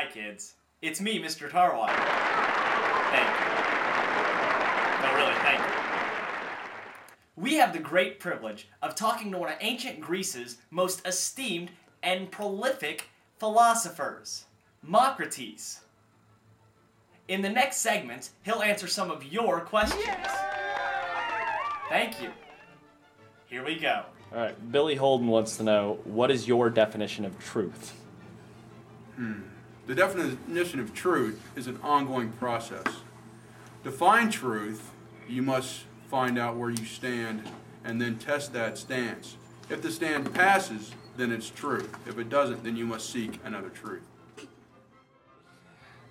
Hi, kids. It's me, Mr.Tarwater. Thank you. No, really, thank you. We have the great privilege of talking to one of ancient Greece's most esteemed and prolific philosophers, Mocrates. In the next segment, he'll answer some of your questions. Thank you. Here we go. All right, Billy Holden wants to know, what is your definition of truth? The definition of truth is an ongoing process. To find truth, you must find out where you stand and then test that stance. If the stand passes, then it's truth. If it doesn't, then you must seek another truth.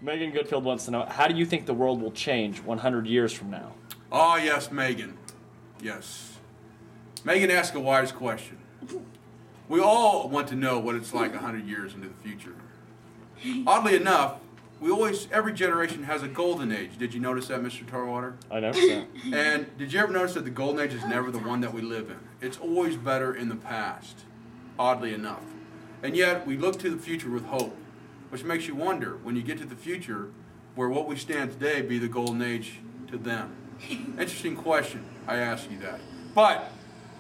Megan Goodfield wants to know, how do you think the world will change 100 years from now? Oh, yes, Megan. Yes. Megan asked a wise question. We all want to know what it's like 100 years into the future. Oddly enough, every generation has a golden age. Did you notice that, Mr. Tarwater? I noticed that. And did you ever notice that the golden age is never the one that we live in? It's always better in the past, oddly enough. And yet, we look to the future with hope, which makes you wonder, when you get to the future, where what we stand today be the golden age to them. Interesting question, I ask you that. But,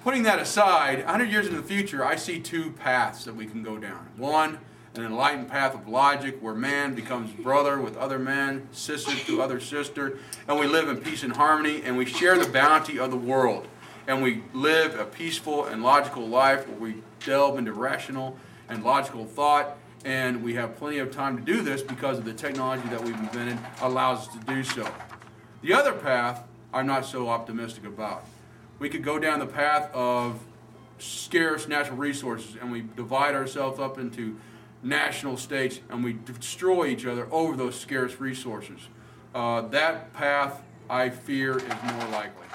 putting that aside, 100 years into the future, I see two paths that we can go down. One, an enlightened path of logic where man becomes brother with other man, sister to other sister, and we live in peace and harmony, and we share the bounty of the world. And we live a peaceful and logical life where we delve into rational and logical thought, and we have plenty of time to do this because of the technology that we've invented allows us to do so. The other path, I'm not so optimistic about. We could go down the path of scarce natural resources, and we divide ourselves up into national states, and we destroy each other over those scarce resources. That path, I fear, is more likely.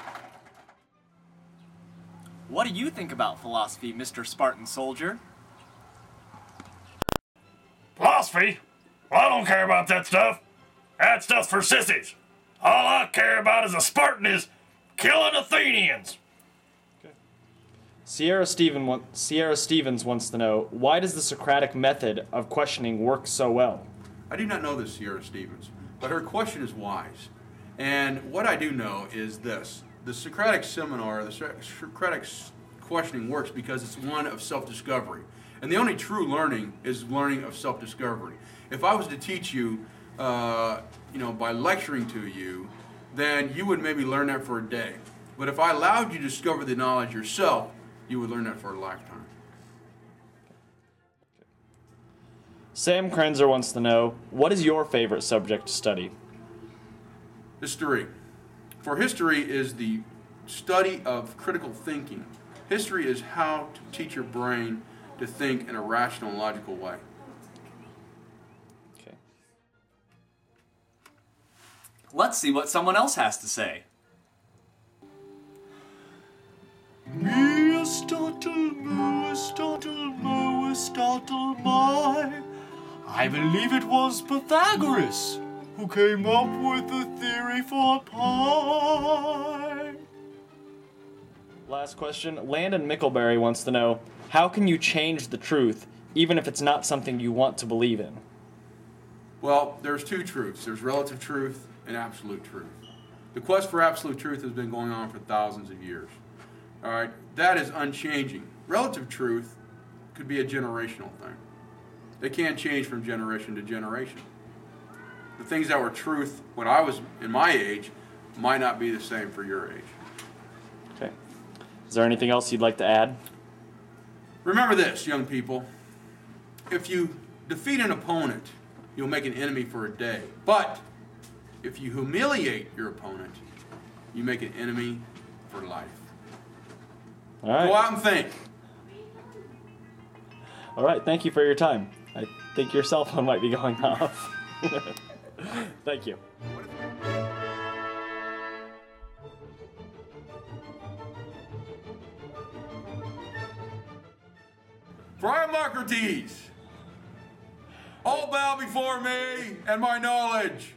What do you think about philosophy, Mr. Spartan Soldier? Philosophy? Well, I don't care about that stuff. That stuff's for sissies. All I care about as a Spartan is killing Athenians. Sierra Stevens wants to know, why does the Socratic method of questioning work so well? I do not know this, Sierra Stevens, but her question is wise. And what I do know is this. The Socratic seminar, the Socratic questioning works because it's one of self-discovery. And the only true learning is learning of self-discovery. If I was to teach you, by lecturing to you, then you would maybe learn that for a day. But if I allowed you to discover the knowledge yourself, you would learn that for a lifetime. Sam Krenzer wants to know, what is your favorite subject to study? History. For history is the study of critical thinking. History is how to teach your brain to think in a rational, logical way. Okay. Let's see what someone else has to say. Aristotle, my. I believe it was Pythagoras who came up with the theory for pi. Last question. Landon Mickleberry wants to know, how can you change the truth, even if it's not something you want to believe in? Well, there's two truths. There's relative truth and absolute truth. The quest for absolute truth has been going on for thousands of years. All right, that is unchanging. Relative truth could be a generational thing. They can't change from generation to generation. The things that were truth when I was in my age might not be the same for your age. Okay. Is there anything else you'd like to add? Remember this, young people. If you defeat an opponent, you'll make an enemy for a day. But if you humiliate your opponent, you make an enemy for life. All right. Go out and think. All right, thank you for your time. I think your cell phone might be going off. Thank you. For I am Mocrates. All bow before me and my knowledge.